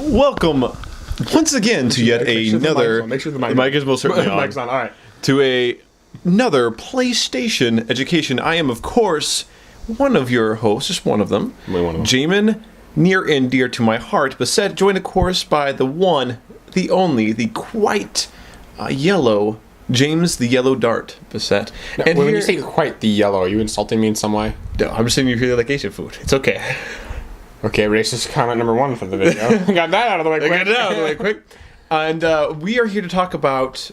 Welcome once again to yet another. Make sure the mic is most certainly on. The mic's on. All right. To another PlayStation education. I am, of course, one of your hosts, just one of them. Jamin, near and dear to my heart. Bassette, joined, of course, by the one, the only, the quite yellow James the Yellow Dart. Bassette. Now, and when you say quite the yellow, are you insulting me in some way? No, I'm just saying you really like Asian food. It's okay. Okay, racist comment number one for the video. Got that out of the way quick. And we are here to talk about,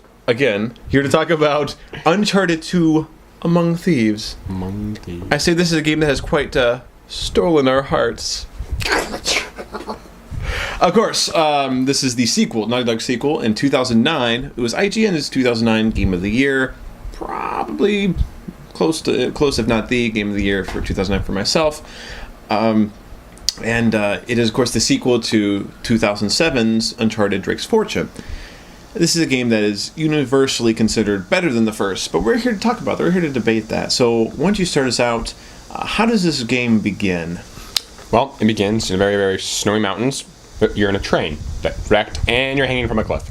Uncharted 2 Among Thieves. Among Thieves. I say this is a game that has quite stolen our hearts. Of course, this is the sequel, Naughty Dog sequel, in 2009. It was IGN's 2009 Game of the Year. Probably close, if not the Game of the Year for 2009 for myself. And it is, of course, the sequel to 2007's Uncharted Drake's Fortune. This is a game that is universally considered better than the first, but we're here to talk about it. We're here to debate that. So, why don't you start us out? How does this game begin? Well, it begins in very, very snowy mountains. But you're in a train that's wrecked, and you're hanging from a cliff.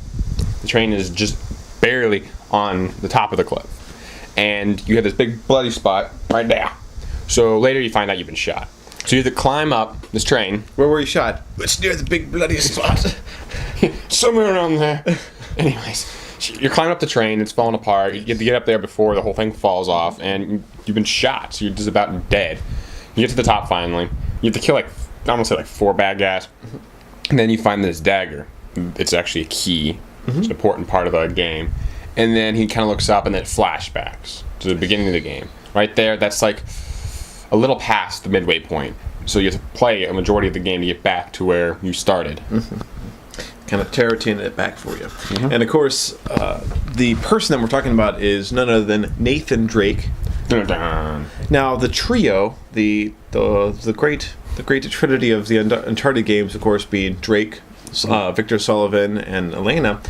The train is just barely on the top of the cliff. And you have this big bloody spot right there. So later you find out you've been shot. So you have to climb up this train. Where were you shot? It's near the big bloody spot. Somewhere around there. Anyways, you're climbing up the train, it's falling apart. You have to get up there before the whole thing falls off, and you've been shot, so you're just about dead. You get to the top finally. You have to kill I almost said 4 bad guys. And then you find this dagger. It's actually a key. It's an important part of the game. And then he kind of looks up, and then it flashbacks to the beginning of the game. Right there, that's like a little past the midway point. So you have to play a majority of the game to get back to where you started. Kind of tarotting it back for you. And of course, the person that we're talking about is none other than Nathan Drake. Now, the trio, the great trinity of the Uncharted games, of course, being Drake, Victor Sullivan, and Elena.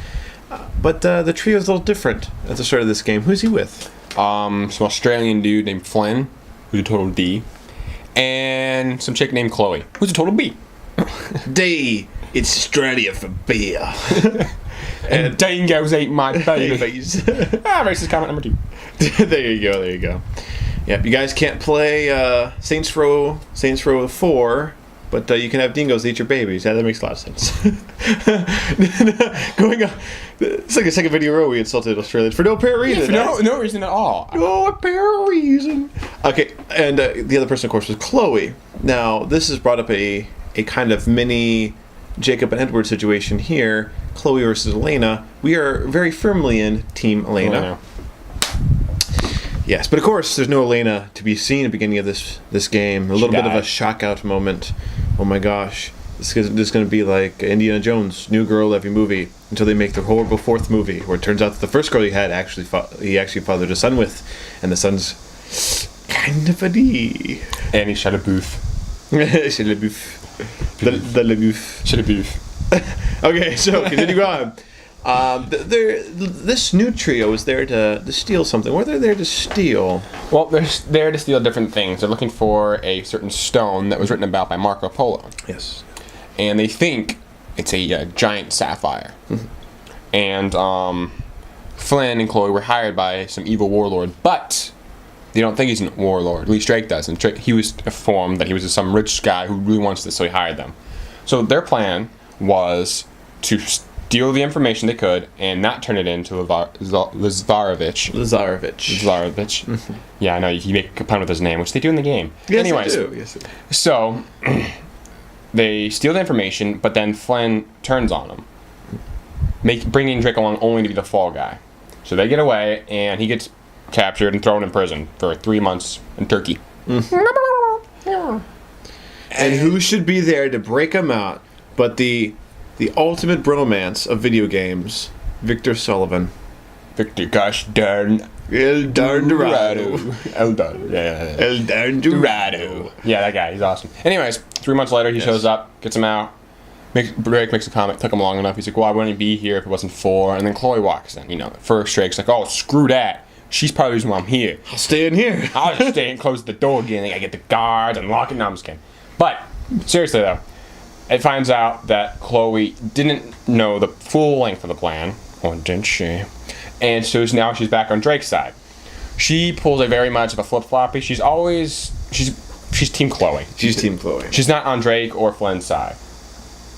But the trio is a little different at the start of this game. Who's he with? Some Australian dude named Flynn, who's a total D, and some chick named Chloe, who's a total B. D. It's Australia for beer. And dingoes ate my babies. Racist comment number 2. There you go. Yep, you guys can't play Saints Row 4, but you can have dingoes eat your babies. Yeah, that makes a lot of sense. Going on, it's like a second video in a row we insulted Australians for no apparent reason. Yeah, for no reason at all. No apparent reason. Okay, and the other person, of course, was Chloe. Now, this has brought up a kind of mini Jacob and Edward situation here. Chloe versus Elena. We are very firmly in Team Elena. Yes, but of course, there's no Elena to be seen at the beginning of this game. A little bit of a shock-out moment. Oh my gosh. This is going to be like Indiana Jones, new girl every movie, until they make the horrible 4th movie, where it turns out that the first girl he had he actually fathered a son with, and the son's kind of a D. Annie Shalabouf. Shalabouf. The LaBouf. Shalabouf. Okay, so continue on. This new trio is there to steal something. What are they there to steal? Well, they're there to steal different things. They're looking for a certain stone that was written about by Marco Polo. Yes. And they think it's a giant sapphire. And Flynn and Chloe were hired by some evil warlord, but they don't think he's a warlord. At least Drake does. And he was informed that he was some rich guy who really wants this, so he hired them. So their plan was to steal the information they could and not turn it into Lazarovich. Yeah, I know, you make a pun with his name, which they do in the game. Yes, anyways, they do. Yes, they do. So they steal the information, but then Flynn turns on them, bringing Drake along only to be the fall guy. So they get away, and he gets captured and thrown in prison for 3 months in Turkey. And who should be there to break him out but the ultimate bromance of video games, Victor Sullivan. Victor, gosh darn. El darn Dorado. El darn. Yeah. El darn Dorado. Yeah, that guy. He's awesome. Anyways, 3 months later, he shows up, gets him out. Drake makes a comment, took him long enough. He's like, well, I wouldn't be here if it wasn't for. And then Chloe walks in. First Drake's like, oh, screw that. She's probably the reason why I'm here. I'll stay in here. I'll just stay and close the door again. I get the guards and lock it. No, I'm just kidding. But, seriously though, it finds out that Chloe didn't know the full length of the plan, or didn't she? And so now she's back on Drake's side. She pulls a very much of a flip-floppy. She's Team Chloe. She's Team Chloe. She's not on Drake or Flynn's side.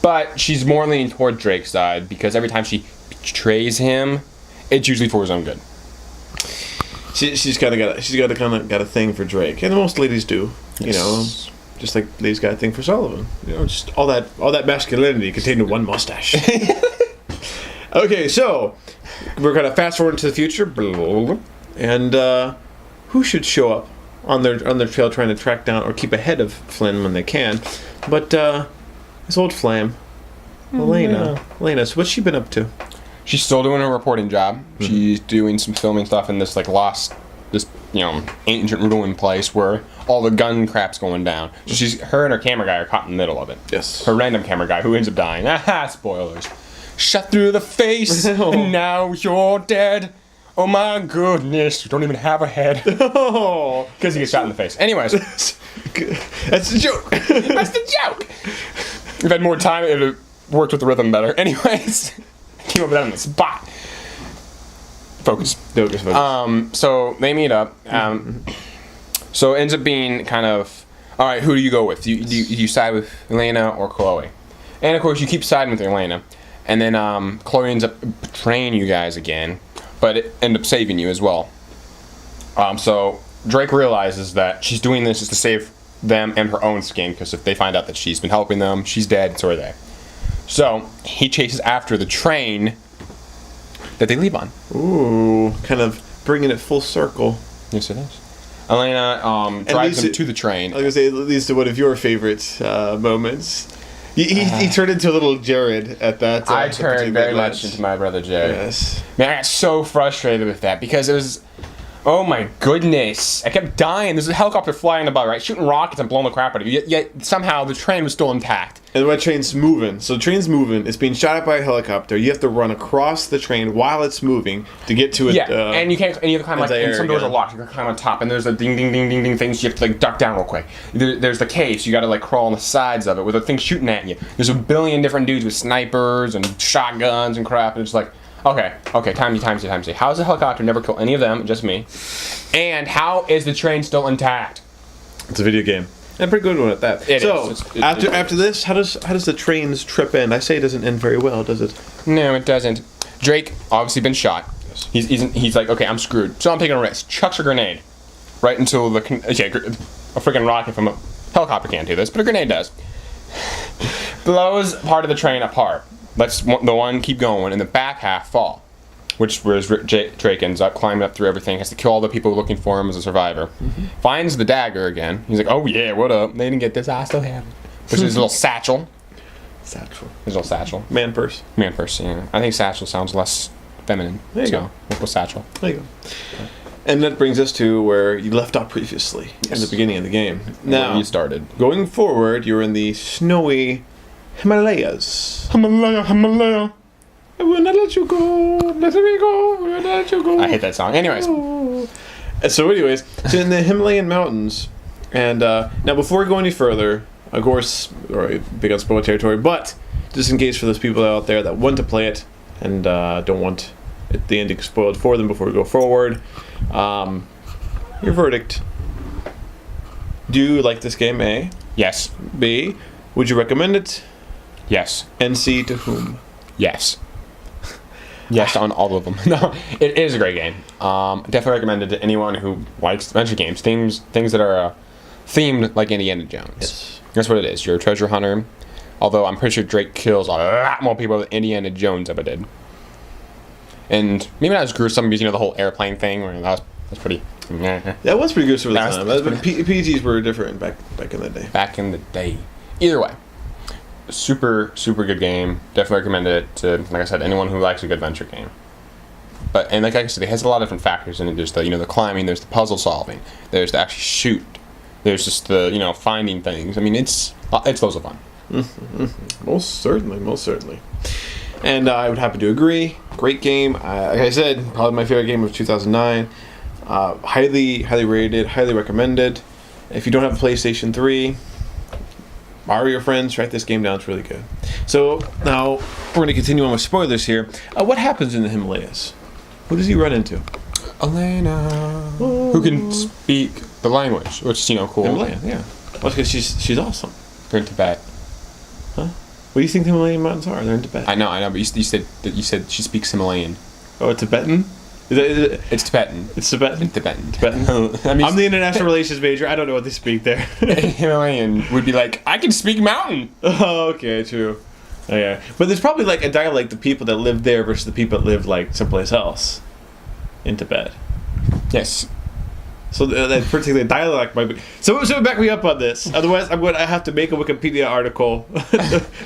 But she's more leaning toward Drake's side because every time she betrays him, it's usually for his own good. She's got a thing for Drake, and most ladies do. You know, just like ladies got a thing for Sullivan. You know, just all that masculinity contained in one mustache. Okay, so we're gonna fast forward into the future, and who should show up on their trail trying to track down or keep ahead of Flynn when they can, but this old flame, Elena. Elena, so what's she been up to? She's still doing her reporting job. Mm-hmm. She's doing some filming stuff in this ancient ruin place where all the gun crap's going down. So her and her camera guy are caught in the middle of it. Yes. Her random camera guy who ends up dying. Aha, spoilers. Shot through the face, and now you're dead. Oh my goodness, you don't even have a head. Oh. Because he gets shot in the face. Anyways. That's the joke. That's the joke. If I had more time, it would have worked with the rhythm better. Anyways. Came up with that on the spot. Focus. So they meet up. So it ends up being kind of, all right, who do you go with? Do you side with Elena or Chloe? And of course, you keep siding with Elena. And then Chloe ends up betraying you guys again, but it ends up saving you as well. So Drake realizes that she's doing this just to save them and her own skin, because if they find out that she's been helping them, she's dead, so are they. So he chases after the train that they leave on. Ooh, kind of bringing it full circle. Yes, it is. Elena drives him to the train. I was going to say, it leads to one of your favorite moments. He turned into a little Jared at that. I turned very much into my brother Jared. Yes. Man, I got so frustrated with that because it was... Oh my goodness. I kept dying. There's a helicopter flying above, right? Shooting rockets and blowing the crap out of you. Yet somehow the train was still intact. And the train's moving. So the train's moving. It's being shot at by a helicopter. You have to run across the train while it's moving to get to it. Yeah, and you can't. And you have to climb and some doors are locked. You can climb on top, and there's a ding, ding, ding, ding, ding things. You have to duck down real quick. There's the case. You got to crawl on the sides of it with the thing shooting at you. There's a billion different dudes with snipers and shotguns and crap. And it's like, okay, time you. How does the helicopter never kill any of them? Just me. And how is the train still intact? It's a video game. And a pretty good one at that. After this, how does the train's trip end? I say it doesn't end very well, does it? No, it doesn't. Drake obviously been shot. Yes. He's like, okay, I'm screwed. So I'm taking a risk. Chucks a grenade right into a freaking rocket from a helicopter can't do this, but a grenade does. Blows part of the train apart. Lets the one keep going, and the back half fall. Which whereas Drake ends up climbing up through everything, has to kill all the people looking for him as a survivor. Mm-hmm. Finds the dagger again. He's like, oh yeah, what up? They didn't get this, I still have it. Which is his little satchel. His little satchel. Man purse, yeah. I think satchel sounds less feminine. There you go. We'll go satchel. There you go. And that brings us to where you left off previously, in the beginning of the game. Now, you started. Going forward, you're in the snowy Himalayas. Himalaya. I will not let you go. Let me go. I will not let you go. I hate that song. Anyways. So in the Himalayan mountains, and now before we go any further, of course, big on spoiler territory, but just in case for those people out there that want to play it and don't want the ending spoiled for them before we go forward, your verdict. Do you like this game, A? Yes. B, would you recommend it? Yes. And C, to whom? Yes. Yes, on all of them. No, it is a great game. Definitely recommend it to anyone who likes adventure games. Things that are themed like Indiana Jones. Yes. That's what it is. You're a treasure hunter. Although I'm pretty sure Drake kills a lot more people than Indiana Jones ever did. And maybe not as gruesome because, the whole airplane thing, where that was pretty... That was pretty good for the time. PGs were different back in the day. Back in the day. Either way. Super, super good game. Definitely recommend it to, like I said, anyone who likes a good adventure game. And like I said, it has a lot of different factors in it. There's the climbing, there's the puzzle solving, there's the actually shoot, there's just the finding things. I mean, it's loads of fun. Mm-hmm. Most certainly. And I would happen to agree. Great game. Like I said, probably my favorite game of 2009. Highly rated, highly recommended. If you don't have a PlayStation 3, borrow your friends, track this game down. It's really good. So now we're going to continue on with spoilers here. What happens in the Himalayas? Who does he run into? Elena, who can speak the language, which is, cool. Himalaya, yeah. Well, because she's awesome. They're in Tibet. Huh? What do you think the Himalayan mountains are? They're in Tibet. I know, but you said she speaks Himalayan. Oh, Tibetan? Is it? It's Tibetan. It's Tibetan? Tibetan. I'm the international relations major. I don't know what they speak there. Himalayan would be like, I can speak mountain. Oh, okay, true. Oh, yeah. But there's probably like a dialect, the people that live there versus the people that live like someplace else in Tibet. Yes. So that particular dialect might be... Someone back me up on this. Otherwise, I have to make a Wikipedia article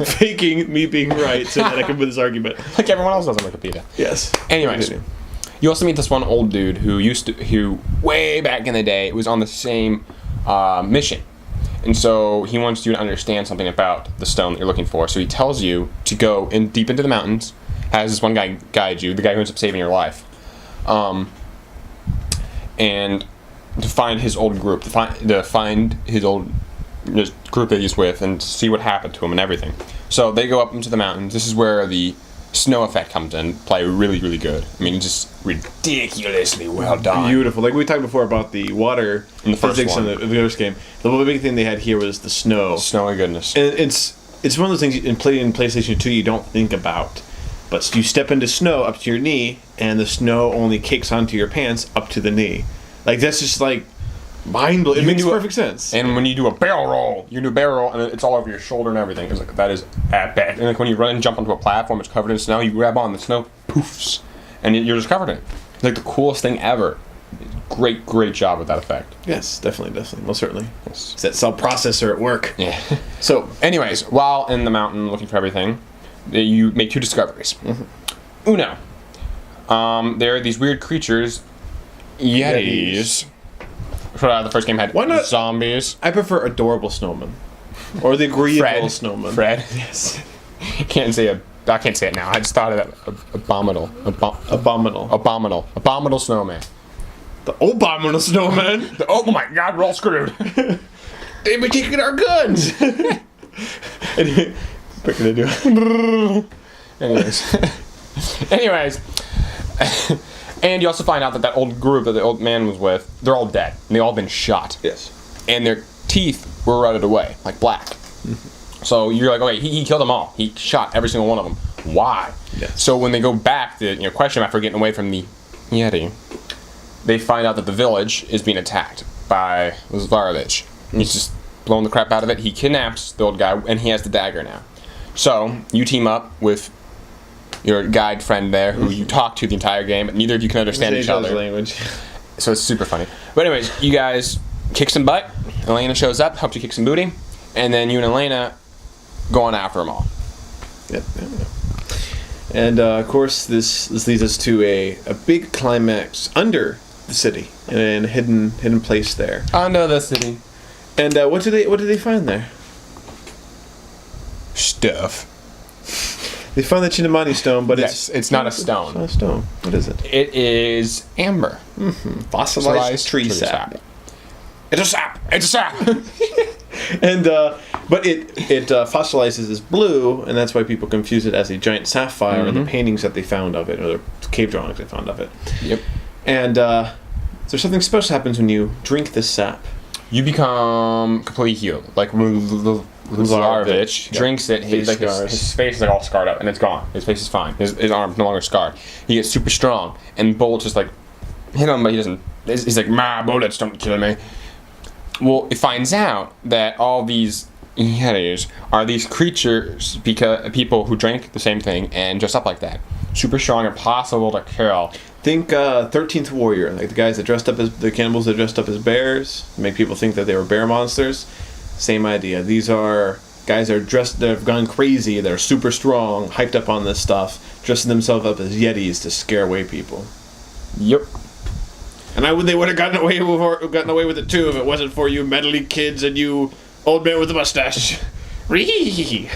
faking me being right so that I can win this argument. Like everyone else does on Wikipedia. Yes. Anyways, you also meet this one old dude who way back in the day was on the same mission. And so he wants you to understand something about the stone that you're looking for. So he tells you to go deep into the mountains, has this one guy guide you, the guy who ends up saving your life. And to find his old group, to find his old group that he's with, and see what happened to him and everything. So they go up into the mountains. This is where the snow effect comes in, play really, really good. I mean, just ridiculously well done. Beautiful. Like we talked before about the water in the first physics one. in the first game. The big thing they had here was the snow. Snowy goodness. And it's one of those things in PlayStation 2 you don't think about. But you step into snow up to your knee, and the snow only cakes onto your pants up to the knee. Like, that's just, like, mind-blowing. It makes perfect sense. And when you do a barrel roll, and it's all over your shoulder and everything. It's like, that is epic. And like when you run and jump onto a platform, it's covered in snow, you grab on, the snow poofs, and you're just covered in it. It's like the coolest thing ever. Great job with that effect. Yes, definitely. Most certainly. Yes. It's that cell processor at work. Yeah. So, anyways, while in the mountain looking for everything, you make 2 discoveries. Mm-hmm. Uno. There are these weird creatures... Yetis. The first game had Why not zombies. I prefer adorable snowmen. Or the agreeable snowman. Fred. Yes. I can't say it now. I just thought of that. Abominable. Abominable snowman. The abominable snowman. Oh my god, we're all screwed. They've been taking our guns. Anyway, what can I do? Anyways. And you also find out that old group that the old man was with, they're all dead. And they all been shot. Yes. And their teeth were rotted away, like black. Mm-hmm. So you're like, okay, he killed them all. He shot every single one of them. Why? Yes. So when they go back to question after getting away from the Yeti, they find out that the village is being attacked by Zvarovich. Mm-hmm. He's just blowing the crap out of it. He kidnaps the old guy, and he has the dagger now. So you team up with your guide friend there, who you talk to the entire game, but neither of you can understand each other. Language. So it's super funny. But anyways, you guys kick some butt. Elena shows up, helps you kick some booty, and then you and Elena go on after them all. Yep. And of course, this leads us to a big climax under the city, in a hidden place there. Under the city. And what do they find there? Stuff. They found the Chinamani stone, but it's not a stone. It's not a stone. What is it? It is amber. Mm-hmm. Fossilized tree sap. It's a sap. It's a sap. And but it fossilizes as blue, and that's why people confuse it as a giant sapphire in the paintings that they found of it, or the cave drawings they found of it. Yep. And so something special happens when you drink this sap. You become completely healed. Like Lazarovich drinks it, his face is like all scarred up, and it's gone. His face is fine. His arm's no longer scarred. He gets super strong, and bullets just like hit him, but he doesn't. He's like, my bullets don't kill me. Well, it finds out that all these Yetis are these creatures, because people who drank the same thing and dress up like that. Super strong, impossible to kill. Think 13th Warrior, like the guys that dressed up as the cannibals that dressed up as bears, make people think that they were bear monsters. Same idea. These are guys that have gone crazy, they're super strong, hyped up on this stuff, dressing themselves up as Yetis to scare away people. Yep. And they would have gotten away with it too if it wasn't for you meddly kids and you old man with a mustache. Ree!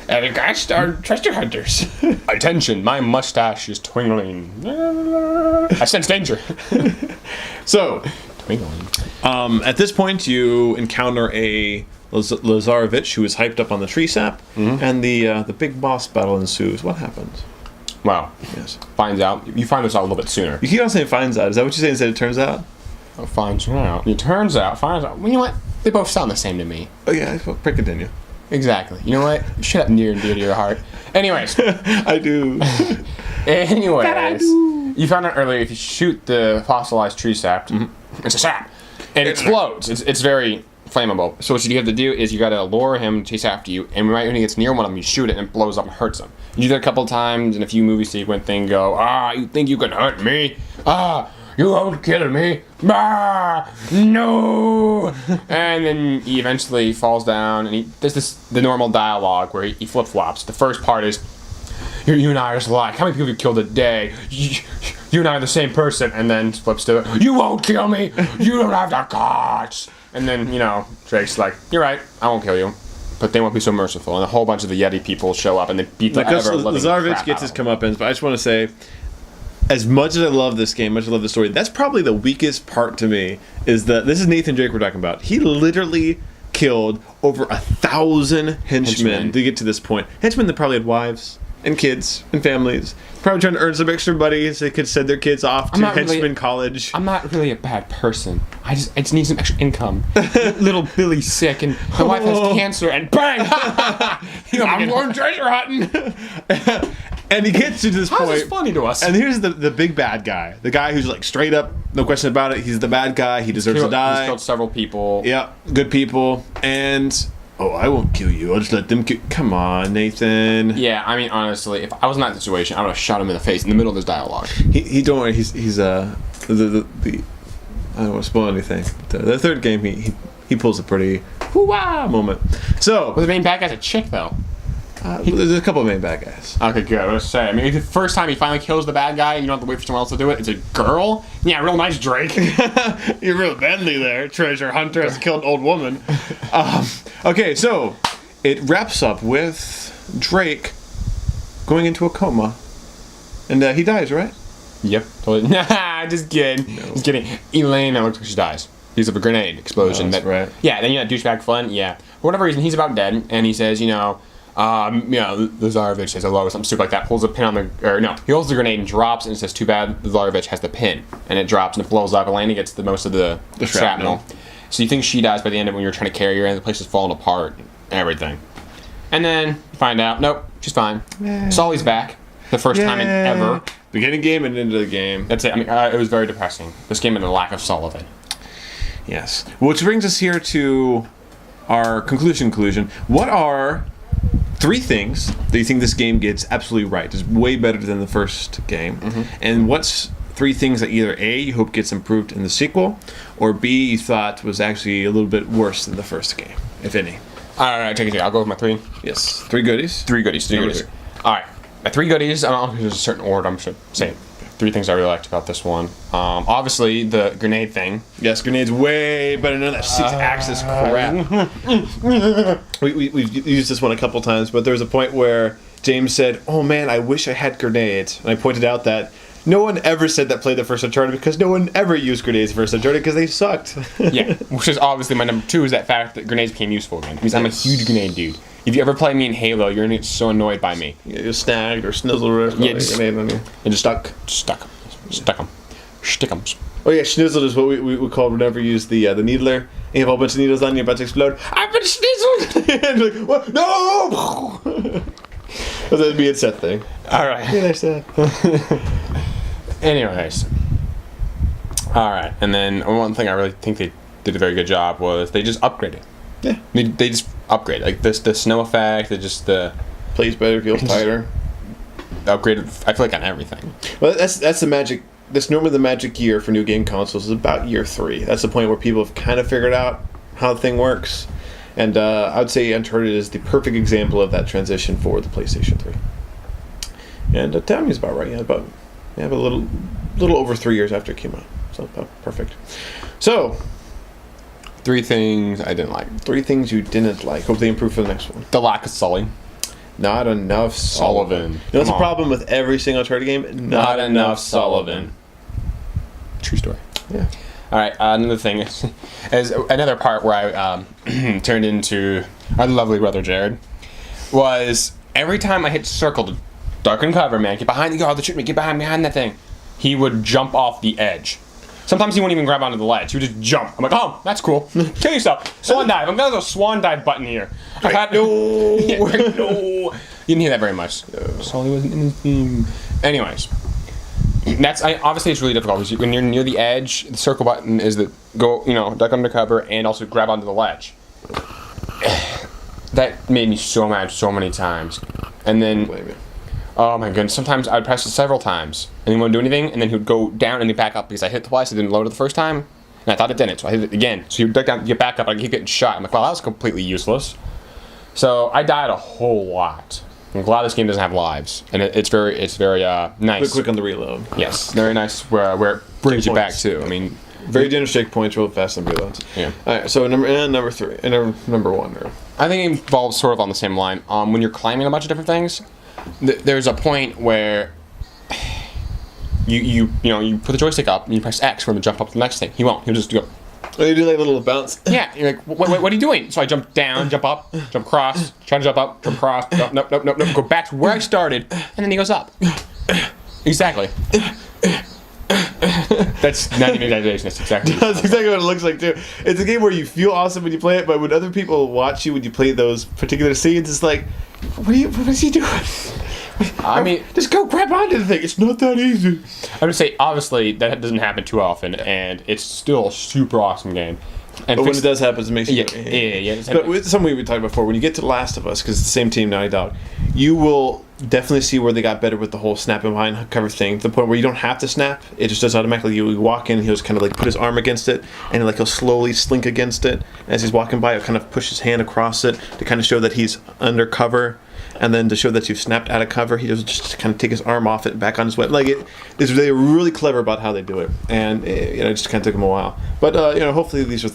And the guys are treasure hunters. Attention, my mustache is twinkling. I sense danger. So, Twinkling. At this point, you encounter a Lazarevich who is hyped up on the tree sap, and the big boss battle ensues. What happens? Wow. Yes. Finds out. You find this out a little bit sooner. You keep on saying finds out. Is that what you're saying instead it turns out? Oh, finds out. It turns out. Finds out. Well, you know what? They both sound the same to me. Oh, yeah. Continue. Exactly. You know what? Shut up, near and dear to your heart. Anyways. I do. Anyways. I do. You found out earlier if you shoot the fossilized tree sap, it's a sap. And it explodes. It's very flammable. So what you have to do is you got to lure him to chase after you, and right when he gets near one of them, you shoot it and it blows up and hurts him. You do that a couple of times in a few movie sequence thing. Go, you think you can hurt me? You won't kill me. No. And then he eventually falls down, and he does the normal dialogue where he flip flops. The first part is, you and I are just alike. How many people have you killed a day? You and I are the same person. And then flips to, you won't kill me. You don't have the guts. And then, Drake's like, you're right, I won't kill you. But they won't be so merciful. And a whole bunch of the Yeti people show up and they beat the ever-living Lazarevich gets his comeuppance, but I just want to say, as much as I love this game, much as I love the story, that's probably the weakest part to me, is that this is Nathan Drake we're talking about. He literally killed over 1,000 henchmen to get to this point. Henchmen that probably had wives and kids and families. Probably trying to earn some extra money so they could send their kids off to henchman college. I'm not really a bad person. I just need some extra income. Little Billy's sick and my wife has cancer and bang! I'm going treasure hunting! And he gets to this point. How's this funny to us? And here's the big bad guy. The guy who's like straight up, no question about it, he's the bad guy. He deserves to die. He's killed several people. Yeah, good people. And... I won't kill you. I'll just let them kill... Come on, Nathan. Yeah, I mean, honestly, if I was in that situation, I would have shot him in the face in the middle of this dialogue. He don't worry. He's I don't want to spoil anything. The third game, he pulls a pretty hoo-wah moment. So... Well, the main bad guy's a chick, though. There's a couple of main bad guys. Okay, good. I was say. I mean, the first time he finally kills the bad guy, you don't have to wait for someone else to do it. It's a girl. Yeah, real nice, Drake. You're real Bentley there. Treasure hunter has killed an old woman. Okay, so it wraps up with Drake going into a coma, and he dies, right? Yep. Totally. Nah, just kidding. No. Just kidding. Elena looks like she dies. Because of a grenade explosion. Oh, that's right. Yeah. Then douchebag Flynn. Yeah. For whatever reason, he's about dead, and he says, Lazarevich says hello or something stupid like that, pulls a pin on he holds the grenade and drops, and it says, too bad Lazarevich has the pin. And it drops and it blows up, and Elena gets most of the shrapnel. So you think she dies by the end of it when you're trying to carry her, and the place is falling apart and everything. And then you find out, nope, she's fine. Sully's back. The first time in ever. Beginning game and end of the game. That's it. I mean, it was very depressing. This game and the lack of Sullivan. Yes. Which brings us here to our conclusion. What are 3 things that you think this game gets absolutely right? It's way better than the first game. And what's 3 things that either A, you hope gets improved in the sequel, or B, you thought was actually a little bit worse than the first game, if any? Alright, take it. I'll go with my 3. Yes. 3 goodies? 3 goodies. Alright. My 3 goodies, I don't know if there's a certain order I'm saying. 3 things I really liked about this one. Obviously, the grenade thing. Yes, grenade's way better than that 6-axis crap. We've used this one a couple times, but there was a point where James said, "Oh man, I wish I had grenades." And I pointed out that no one ever said that played the first Uncharted, because no one ever used grenades first Uncharted because they sucked. Yeah, which is obviously my number 2, is that fact that grenades became useful again. Because I'm a huge grenade dude. If you ever play me in Halo, you're gonna get so annoyed by me. Yeah, you're snagged or snizzled or grenade on you. And just stuck them. Stick'ems. Oh yeah, schnizzled is what we call whenever you use the needler. And you have a whole bunch of needles on you, about to explode. I've been schnizzled! And you're like, what? No! That'd be a set thing. Alright. Yeah, that's that. Anyways. Alright, and then one thing I really think they did a very good job was they just upgraded. Yeah. They just upgraded. Like the snow effect, plays better, feels tighter. Upgraded, I feel like, on everything. Well, that's the magic. That's normally the magic year for new game consoles is about year 3. That's the point where people have kind of figured out how the thing works. And I would say Uncharted is the perfect example of that transition for the PlayStation 3. And Tammy's about right. Yeah, about a little over 3 years after it came out. So about perfect. So 3 things I didn't like. 3 things you didn't like. Hope they improve for the next one. The lack of Sully. Not enough Sullivan. You know what's the problem with every single Uncharted game? Not enough Sullivan. True story. Yeah. All right, another thing is another part where I turned into our lovely brother Jared was every time I hit circle to darken cover, man, get behind the guard, shoot me, get behind that thing. He would jump off the edge. Sometimes he wouldn't even grab onto the ledge. He would just jump. I'm like, oh, that's cool. Kill yourself. Swan dive. I'm gonna go swan dive button here. No. Yeah, no. You didn't hear that very much. Sully wasn't in his theme. Anyways. Obviously it's really difficult because when you're near the edge, the circle button is the duck under cover and also grab onto the ledge. That made me so mad so many times. And then, oh my goodness, sometimes I'd press it several times and he wouldn't do anything, and then he would go down and he'd back up because I hit it twice, it didn't load it the first time, and I thought it didn't, so I hit it again. So he'd duck down, get back up, and I keep getting shot. I'm like, well, that was completely useless. So I died a whole lot. I'm glad this game doesn't have lives, and it's very nice. Quick on the reload. Yes, very nice where it brings you back too. I mean, very generous checkpoints, real fast and reloads. Yeah. All right. So number 3 and number 1. I think it involves sort of on the same line. When you're climbing a bunch of different things, there's a point where you put the joystick up and you press X for him to jump up to the next thing. He won't. He'll just go. Oh, you do like a little bounce. Yeah, you're like, what are you doing? So I jump down, jump up, jump across, try to jump up, jump across, nope, go back to where I started, and then he goes up. Exactly. That's not even exaggeration, that's exactly That's exactly what it looks like too. It's a game where you feel awesome when you play it, but when other people watch you when you play those particular scenes, it's like, what is he doing? I mean, just go grab onto the thing. It's not that easy. I would say, obviously, that doesn't happen too often, and it's still a super awesome game. And but when it does happen, it makes you yeah. But with something we talked before, when you get to Last of Us, because it's the same team, Naughty Dog, you will definitely see where they got better with the whole snapping behind cover thing, to the point where you don't have to snap. It just does automatically. You walk in, he'll just kind of like put his arm against it, and like he'll slowly slink against it. As he's walking by, he'll kind of push his hand across it to kind of show that he's under cover. And then to show that you've snapped out of cover, he does just kind of take his arm off it and back on his weapon. Like they're really clever about how they do it, and it just kind of took them a while. But hopefully these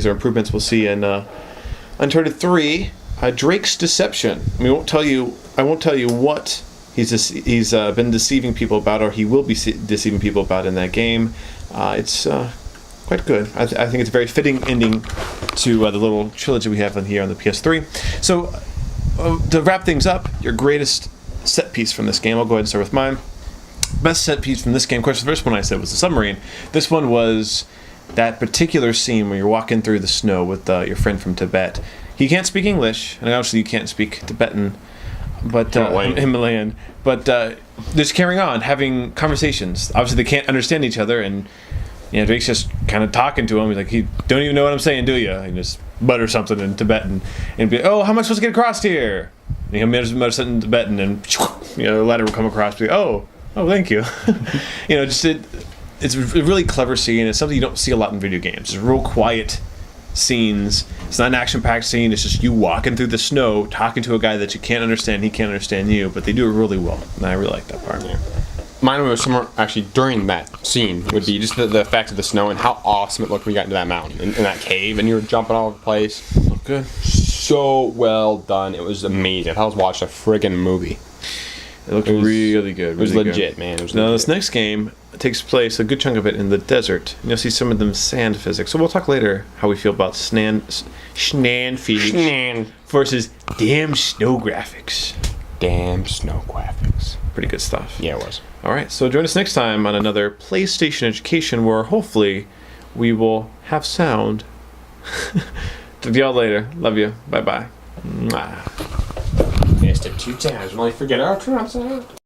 are improvements we'll see in Uncharted 3. Drake's deception. I won't tell you what he's been deceiving people about, or he will be deceiving people about in that game. It's quite good. I think it's a very fitting ending to the little trilogy we have on here on the PS3. So. To wrap things up, your greatest set piece from this game. I'll go ahead and start with mine. Best set piece from this game. Of course, the first one I said was the submarine. This one was that particular scene where you're walking through the snow with your friend from Tibet. He can't speak English, and obviously you can't speak Tibetan, but Himalayan. But just carrying on, having conversations. Obviously, they can't understand each other, and Drake's just kind of talking to him. He's like, "You don't even know what I'm saying, do you?" And just mutter something in Tibetan, and be like, "Oh, how am I supposed to get across here?" And he'll mutter something in Tibetan, and the ladder will come across. Be like, oh, thank you. It's a really clever scene. It's something you don't see a lot in video games. It's real quiet scenes. It's not an action-packed scene. It's just you walking through the snow, talking to a guy that you can't understand. He can't understand you, but they do it really well, and I really like that part. Yeah. Mine was somewhere actually during that scene would be just the effect of the snow and how awesome it looked when you got into that mountain in that cave and you were jumping all over the place. Looked good. So well done. It was amazing. I was watching a friggin' movie. It looked really good. It was legit, man. It was now, legit. this next game takes place, a good chunk of it, in the desert. And you'll see some of them sand physics. So we'll talk later how we feel about Schnan physics versus damn snow graphics. Damn snow graphics. Pretty good stuff. Yeah, it was. All right, so join us next time on another PlayStation Education, where hopefully we will have sound. Talk to y'all later. Love you. Bye-bye. Missed it 2 times. Only forget our